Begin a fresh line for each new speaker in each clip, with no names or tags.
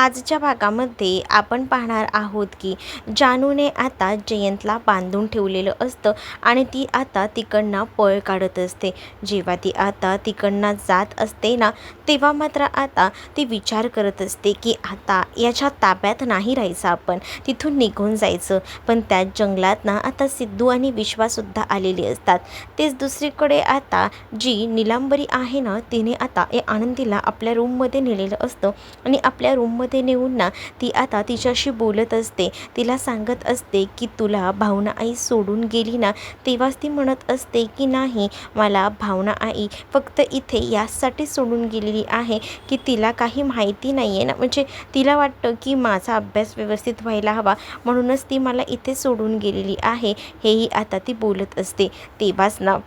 आजच्या भागामध्ये आपण पाहणार आहोत की जानूने आता जयंतला बांधून ठेवलेलं असतं आणि ती आता तिकडनं पळ काढत असते। जेव्हा ती आता तिकडनं जात असते ना, तेव्हा मात्र आता ती विचार करत असते की आता याच्या ताब्यात नाही राहायचं, आपण तिथून निघून जायचं। पण त्या जंगलात ना आता सिद्धू आणि विश्वासुद्धा आलेली असतात। तेच दुसरीकडे आता जी नीलांबरी आहे ना, तिने आता या आनंदीला आपल्या रूममध्ये नेलेलं असतं आणि आपल्या रूममध्ये नेऊन ना ती आता तिच्याशी बोलत असते। तिला सांगत असते की तुला भावना आई सोडून गेली ना, तेव्हाच ती म्हणत असते की नाही, मला भावना आई फक्त इथे यासाठी सोडून गेलेली आहे की तिला काही माहिती नाही आहे ना, म्हणजे तिला वाटतं की माझा अभ्यास व्यवस्थित व्हायला हवा, म्हणूनच ती मला इथे सोडून गेलेली आहे, हेही आता ती बोलत असते। तेव्हाच ना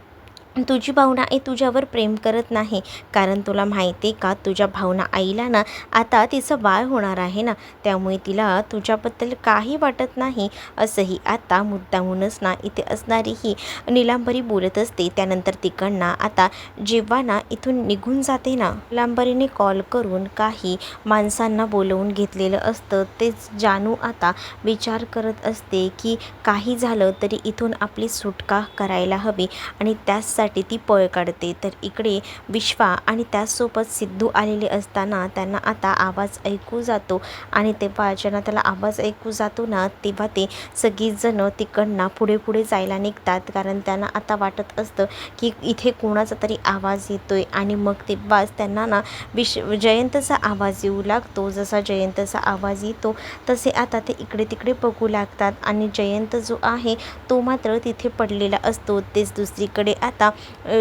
तुझी भावना आई तुझ्यावर प्रेम करत नाही, कारण तुला माहिती आहे का, तुझ्या भावना आईला ना आता तिचं बाळ होणार आहे ना, त्यामुळे तिला तुझ्याबद्दल काही वाटत नाही, असंही आता मुद्दामूनच ना इथे असणारी ही नीलांबरी बोलत असते। त्यानंतर तिकडनं आता जेव्हा ना इथून निघून जाते ना, नीलांबरीने कॉल करून काही माणसांना बोलवून घेतलेलं असतं। तेच जानू आता विचार करत असते की काही झालं तरी इथून आपली सुटका करायला हवी आणि त्यासाठी ती पळ काढते। तर इकडे विश्वा आणि त्याचसोबत सिद्धू आलेले असताना त्यांना आता आवाज ऐकू जातो आणि तेव्हा जेव्हा त्याला आवाज ऐकू जातो ना, तेव्हा ते सगळीजण तिकडनं पुढे पुढे जायला निघतात, कारण त्यांना आता वाटत असतं की इथे कोणाचा तरी आवाज येतोय। आणि मग तेव्हाच त्यांना ना जयंतचा आवाज येऊ लागतो। जसा जयंतचा आवाज येतो तसे आता ते इकडे तिकडे बघू लागतात आणि जयंत जो आहे तो मात्र तिथे पडलेला असतो। तेच दुसरीकडे आता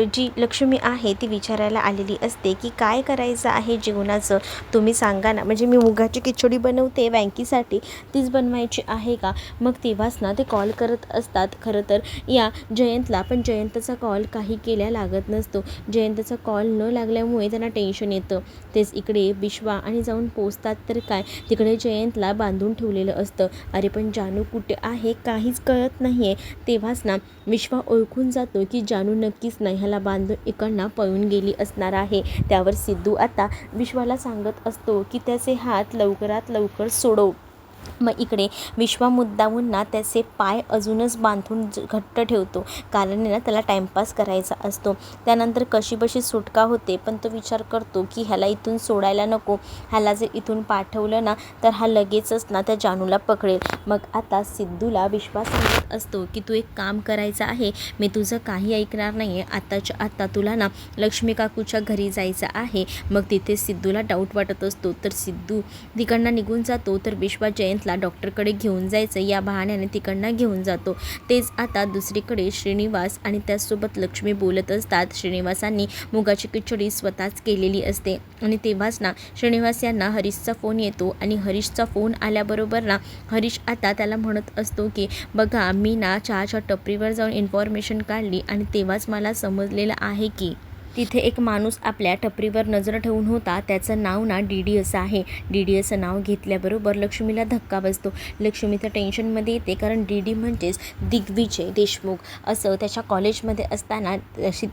जी लक्ष्मी आहे ती विचारायला आलेली असते की काय करायचं आहे जेवणाचं, तुम्ही सांगा ना, म्हणजे मी मुगाची खिचडी बनवते बँकीसाठी, तीच बनवायची आहे का? मग तेव्हाच ना ते कॉल करत असतात खरं तर या जयंतला, पण जयंतचा कॉल काही केल्या लागत नसतो। जयंतचा कॉल न लागल्यामुळे त्यांना टेन्शन येतं। तेच इकडे विश्वा आणि जाऊन पोचतात तर काय, तिकडे जयंतला बांधून ठेवलेलं असतं। अरे पण जानू कुठे आहे काहीच कळत नाही आहे। तेव्हाच ना विश्वा ओळखून जातो की जानू नक्कीच नाही, ह्याला बांधून इकडनं पळून गेली असणार आहे। त्यावर सिद्धू आता विश्वाला सांगत असतो की त्याचे हात लवकरात लवकर सोडव। मग इकडे विश्वा मुद्दामून ना त्याचे पाय अजूनच बांधून घट्ट ठेवतो, कारण ना त्याला टाइमपास करायचा असतो। त्यानंतर कशीबशी सुटका होते, पण तो विचार करतो की ह्याला इथून सोडायला नको, ह्याला जर इथून पाठवलं ना तर हा लगेचच ना त्या जानूला पकडेल। मग आता सिद्धूला विश्वास सांगत असतो की तू एक काम करायचं आहे, मी तुझं काही ऐकणार नाही आहे, आताच्या आता तुला ना लक्ष्मी काकूच्या घरी जायचं आहे। मग तिथे सिद्धूला डाऊट वाटत असतो, तर सिद्धू तिकडनं निघून जातो। तर विश्वा जयंतला डॉक्टरकडे घेऊन जायचं या बहाण्याने तिकडनं घेऊन जातो। तेच आता दुसरीकडे श्रीनिवास आणि त्याचसोबत लक्ष्मी बोलत असतात। श्रीनिवासांनी मुगाची खिचडी स्वतःच केलेली असते आणि तेव्हाच ना श्रीनिवास यांना हरीशचा फोन येतो आणि हरीशचा फोन आल्याबरोबर ना हरीश आता त्याला म्हणत असतो की बघा, मी ना चहाच्या टपरीवर जाऊन इन्फॉर्मेशन काढली आणि तेव्हाच मला समजलेलं आहे की तिथे एक माणूस आपल्या टपरीवर नजर ठेवून होता, त्याचं नाव ना डीडी असं आहे। डीडी असं नाव घेतल्याबरोबर लक्ष्मीला धक्का बसतो। लक्ष्मी तर टेन्शनमध्ये येते, कारण डीडी म्हणजेच दिग्विजय देशमुख असं त्याच्या कॉलेजमध्ये असताना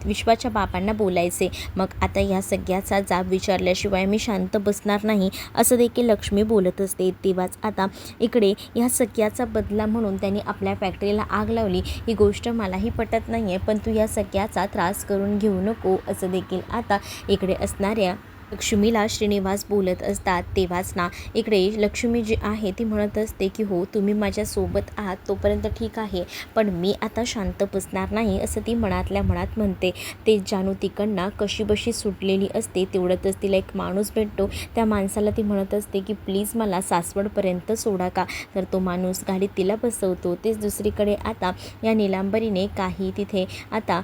विश्वाच्या बाबांना बोलायचे। मग आता या सगळ्याचा जाब विचारल्याशिवाय मी शांत बसणार नाही, असं देखील लक्ष्मी बोलत असते। तेव्हाच आता इकडे ह्या सगळ्याचा बदला म्हणून त्यांनी आपल्या फॅक्टरीला आग लावली, ही गोष्ट मलाही पटत नाही आहे, पण तू या सगळ्याचा त्रास करून घेऊ नको, असं देखील आता इकडे असणाऱ्या लक्ष्मीला श्रीनिवास बोलत असतात। तेव्हाच ना इकडे लक्ष्मी जी आहे ती म्हणत असते की हो, तुम्ही माझ्यासोबत आहात तोपर्यंत ठीक आहे, पण मी आता शांत बसणार नाही, असं ती मनातल्या मनात म्हणते। ते जानू तिकडनं कशीबशी सुटलेली असते, तेवढ्यातच तिला एक माणूस भेटतो। त्या माणसाला ती म्हणत असते की प्लीज मला सासवडपर्यंत सोडा का, तर तो माणूस गाडीत तिला बसवतो। तेच दुसरीकडे आता या नीलांबरीने काही तिथे आता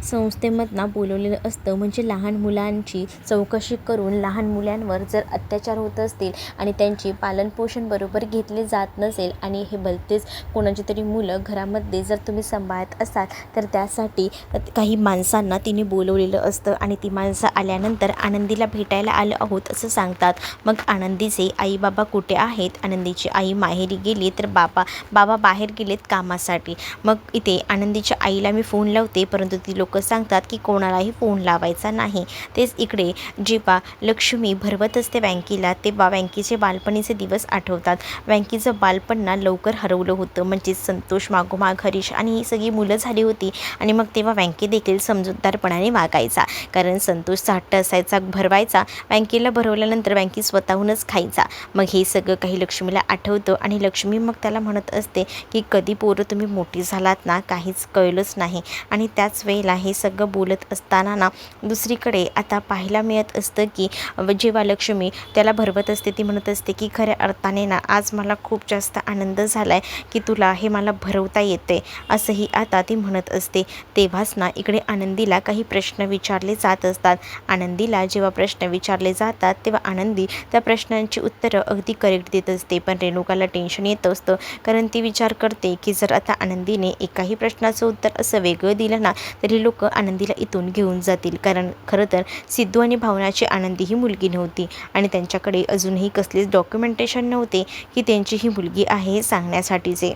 संस्थेमधनं बोलवलेलं असतं, म्हणजे लहान मुलांची चौकशी करून लहान मुलांवर जर अत्याचार होत असतील आणि त्यांची पालनपोषण बरोबर घेतले जात नसेल आणि हे भलतेच कोणाची तरी मुलं घरामध्ये जर तुम्ही सांभाळत असाल, तर त्यासाठी काही माणसांना तिने बोलवलेलं असतं आणि ती माणसं आल्यानंतर आनंदीला भेटायला आलं आहोत असं सांगतात। मग आनंदीचे आई बाबा कुठे आहेत, आनंदीची आई माहेरी गेली, तर बाबा बाहेर गेलेत कामासाठी। मग इथे आनंदीच्या आईला मी फोन लावते, परंतु ती लोक सांगतात की कोणालाही फोन लावायचा नाही. तेच इकडे जेव्हा लक्ष्मी भरवत असते बँकेला तेव्हा बँकेचे बालपणीचे दिवस आठवतात. बँकेचं बालपण ना लवकर हरवलं होतं. म्हणजे संतोष मागोमाग हरीश आणि ही सगळी मुलं झाली होती आणि मग तेव्हा बँकेत देखील समजूतदारपणाने वागायचा. कारण संतोषचा हट्ट असायचा भरवायचा. बँकेला भरवल्यानंतर बँकेत स्वतःहूनच खायचा. मग हे सगळं काही लक्ष्मीला आठवतं आणि लक्ष्मी मग त्याला म्हणत असते की कधी पोरं तुम्ही मोठी झालात ना काहीच कळलंच नाही. आणि त्याच वेळेला हे सगळं बोलत असताना ना दुसरीकडे आता पाहायला मिळत असतं की जेव्हा लक्ष्मी त्याला भरवत असते ती म्हणत असते की खऱ्या अर्थाने ना आज मला खूप जास्त आनंद झाला आहे की तुला हे मला भरवता येते असंही आता ती म्हणत असते. तेव्हाच ना इकडे आनंदीला काही प्रश्न विचारले जात असतात. आनंदीला जेव्हा प्रश्न विचारले जातात तेव्हा आनंदी त्या प्रश्नांची उत्तरं अगदी करेक्ट देत असते. पण रेणुकाला टेन्शन येत असतं कारण ती विचार करते की जर आता आनंदीने एकाही प्रश्नाचं उत्तर असं वेगळं दिलं ना तरी लोक आनंदीला इथून घेऊन जातील. कारण खरं तर सिद्धू आणि भावनाची आनंदी ही मुलगी नव्हती आणि त्यांच्याकडे अजूनही कसलेच डॉक्युमेंटेशन नव्हते की त्यांची ही मुलगी आहे हे सांगण्यासाठीचे.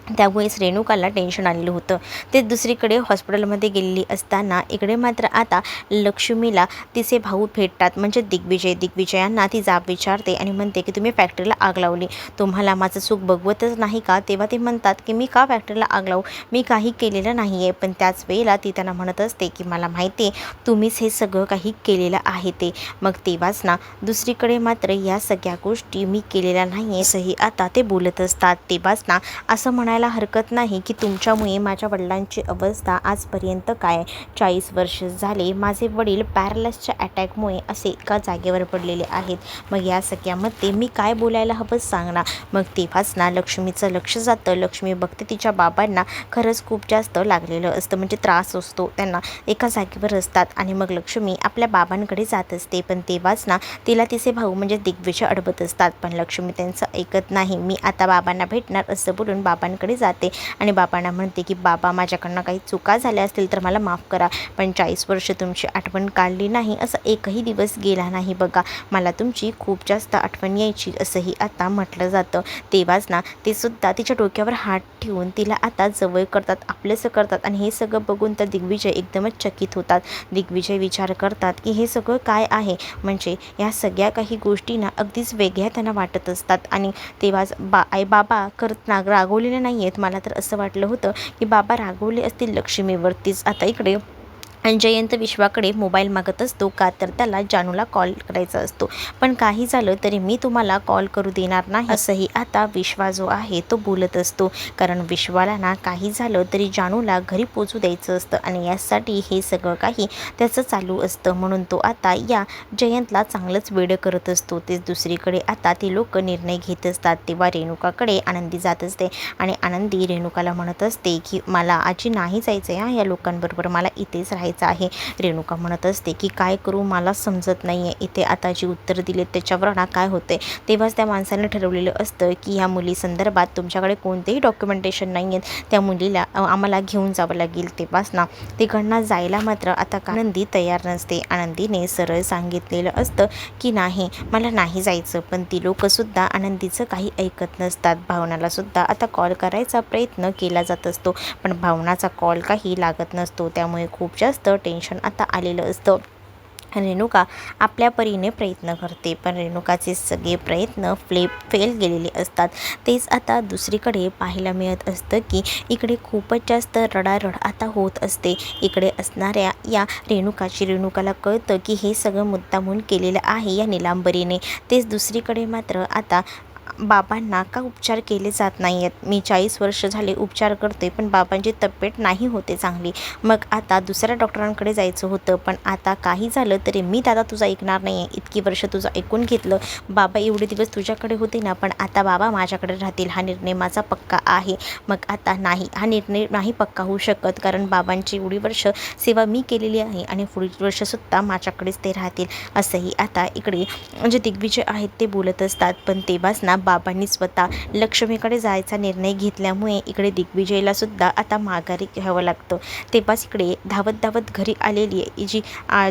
त्यामुळेच रेणुकाला टेन्शन आलेलं होतं. ते दुसरीकडे हॉस्पिटलमध्ये गेलेली असताना इकडे मात्र आता लक्ष्मीला तिचे भाऊ भेटतात. म्हणजे दिग्विजयांना ती जाब विचारते आणि म्हणते की तुम्ही फॅक्टरीला आग लावली, तुम्हाला माझं सुख बघवतच नाही का? तेव्हा ते म्हणतात की मी का फॅक्टरीला आग लावू, मी काही केलेलं नाही आहे. पण त्याच वेळेला ती त्यांना म्हणत असते की मला माहिती आहे तुम्हीच हे सगळं काही केलेलं आहे ते. मग तेव्हाच ना दुसरीकडे मात्र या सगळ्या गोष्टी मी केलेल्या नाही आहे असंही आता ते बोलत असतात. तेव्हाच ना असं म्हणायला हरकत नाही की तुमच्यामुळे माझ्या वडिलांची अवस्था आजपर्यंत काय 40 वर्ष झाले माझे वडील पॅरालाइसच्या अटॅकमुळे असे एका जागेवर पडलेले आहेत. मग या सगळ्यामध्ये मी काय बोलायला हवं सांग ना. मग तेव्हाच ना लक्ष्मीचं लक्ष जातं. लक्ष्मी बघते तिच्या बाबांना खरंच खूप जास्त लागलेलं असतं. म्हणजे त्रास असतो त्यांना, एका जागेवर असतात. आणि मग लक्ष्मी आपल्या बाबांकडे जात असते. पण तेव्हाच ना तिला तिचे भाऊ म्हणजे दिग्विजय अडवत असतात. पण लक्ष्मी त्यांचं ऐकत नाही. मी आता बाबांना भेटणार असं बोलून बाबांकडे जाते आणि बाबांना म्हणते की बाबा माझ्याकडनं काही चुका झाल्या असतील तर मला माफ करा, पण 40 वर्ष तुमची आठवण काढली नाही असं एकही दिवस गेला नाही बघा, मला तुमची खूप जास्त आठवण यायची असंही आता म्हटलं जातं. तेव्हाच ना ते सुद्धा तिच्या डोक्यावर हात ठेवून तिला आता जवळ करतात, आपलंसं करतात. आणि हे सगळं बघून तर दिग्विजय एकदमच चकित होतात. दिग्विजय विचार करतात की हे सगळं काय आहे. म्हणजे या सगळ्या काही गोष्टी ना अगदीच वेगळ्या त्यांना वाटत असतात. आणि तेव्हाच बाबा करत रागवलेले नाही आहेत. मला तर असं वाटलं होतं की बाबा रागवले असतील लक्ष्मीवरतीच. आता इकडे जयंत विश्वाकडे मोबाईल मागत असतो का तर त्याला जानूला कॉल करायचा असतो. पण काही झालं तरी मी तुम्हाला कॉल करू देणार नाही असंही आता विश्वा जो आहे तो बोलत असतो. कारण विश्वाला ना काही झालं तरी जानूला घरी पोचू द्यायचं असतं आणि यासाठी हे सगळं काही त्याचं चालू असतं. म्हणून तो आता या जयंतला चांगलंच वेडं करत असतो. तेच दुसरीकडे आता ते लोक निर्णय घेत असतात. तेव्हा रेणुकाकडे आनंदी जात असते आणि आनंदी रेणुकाला म्हणत असते की मला आजी नाही जायचं आहे या लोकांबरोबर, मला इथेच राहायचं आहे. रेणुका म्हणत असते की काय करू मला समजत नाही आहे, इथे आता जी उत्तर दिलेत त्याच्यावर ना काय होते. तेव्हाच त्या माणसाने ठरवलेलं असतं की ह्या मुलीसंदर्भात तुमच्याकडे कोणतेही डॉक्युमेंटेशन नाही आहेत, त्या मुलीला आम्हाला घेऊन जावं लागेल. तेव्हाच ना तिकडनं जायला मात्र आता आनंदी तयार नसते. आनंदीने सरळ सांगितलेलं असतं की नाही मला नाही जायचं. पण ती लोकंसुद्धा आनंदीचं काही ऐकत नसतात. भावनाला सुद्धा आता कॉल करायचा प्रयत्न केला जात असतो पण भावनाचा कॉल काही लागत नसतो. त्यामुळे खूप जास्त टेन्शन आता आलेलं असतं. रेणुका आपल्या परीने प्रयत्न करते पण रेणुकाचे सगळे प्रयत्न फेल गेलेले असतात. तेच आता दुसरीकडे पाहायला मिळत असतं की इकडे खूपच जास्त रडारड आता होत असते. इकडे असणाऱ्या या रेणुकाला कळतं की हे सगळं मुद्दामून केलेलं आहे या नीलांबरीने. तेच दुसरीकडे मात्र आता बाबांना का उपचार केले जात नाही आहेत. मी 40 वर्ष झाले उपचार करते पण बाबांची तब्येत नाही होते चांगली. मग आता दुसऱ्या डॉक्टरांकडे जायचं होतं पण आता काही झालं तरी मी दादा तुझं ऐकणार नाही आहे. इतकी वर्ष तुझं ऐकून घेतलं, बाबा एवढे दिवस तुझ्याकडे होते ना, पण आता बाबा माझ्याकडे राहतील हा निर्णय माझा पक्का आहे. मग आता नाही, हा निर्णय नाही पक्का होऊ शकत कारण बाबांची एवढी वर्ष सेवा मी केलेली आहे आणि पुढील वर्षसुद्धा माझ्याकडेच ते राहतील असंही आता इकडे म्हणजे दिग्विजय आहेत ते बोलत असतात. पण तेव्हाच ना असताना बाबांनी स्वतः लक्ष्मीकडे जायचा निर्णय घेतल्यामुळे इकडे दिग्विजयला सुद्धा आता माघारी घ्यावं लागतं. तेव्हाच इकडे धावत धावत घरी आलेली जी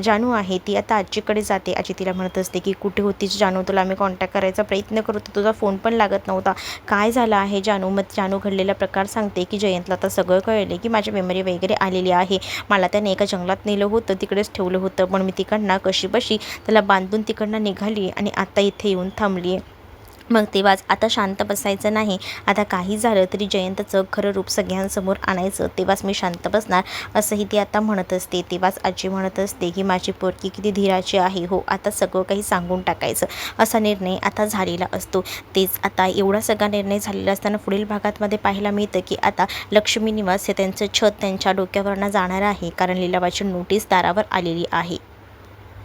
जानू आहे ती आता आजीकडे जाते. आजी तिला म्हणत असते की कुठे होतीस जानू, तुला आम्ही कॉन्टॅक्ट करायचा प्रयत्न करत होतो, तुझा फोन पण लागत नव्हता, काय झालं आहे जानू. मग जानू घडलेला प्रकार सांगते की जयंतला आता सगळं कळले की माझी मेमरी वगैरे आलेली आहे. मला त्याने एका जंगलात नेलं होतं, तिकडेच ठेवलं होतं, पण मी तिकडनं कशीबशी त्याला बांधून तिकडनं निघाली आणि आता इथे येऊन थांबली आहे. मग तेव्हाच आता शांत बसायचं नाही, आता काही झालं तरी जयंतचं खरं रूप सगळ्यांसमोर आणायचं, तेव्हाच मी शांत बसणार असंही ती आता म्हणत असते. तेव्हाच आजी म्हणत असते की माझी पोरगी किती धीराची आहे, हो आता सगळं काही सांगून टाकायचं असा निर्णय आता झालेला असतो. तेच आता एवढा सगळा निर्णय झालेला असताना पुढील भागातमध्ये पाहायला मिळतं की आता लक्ष्मी निवास हे त्यांचं छत त्यांच्या डोक्यावरनं जाणार आहे, कारण लिलावाची नोटीस दारावर आलेली आहे.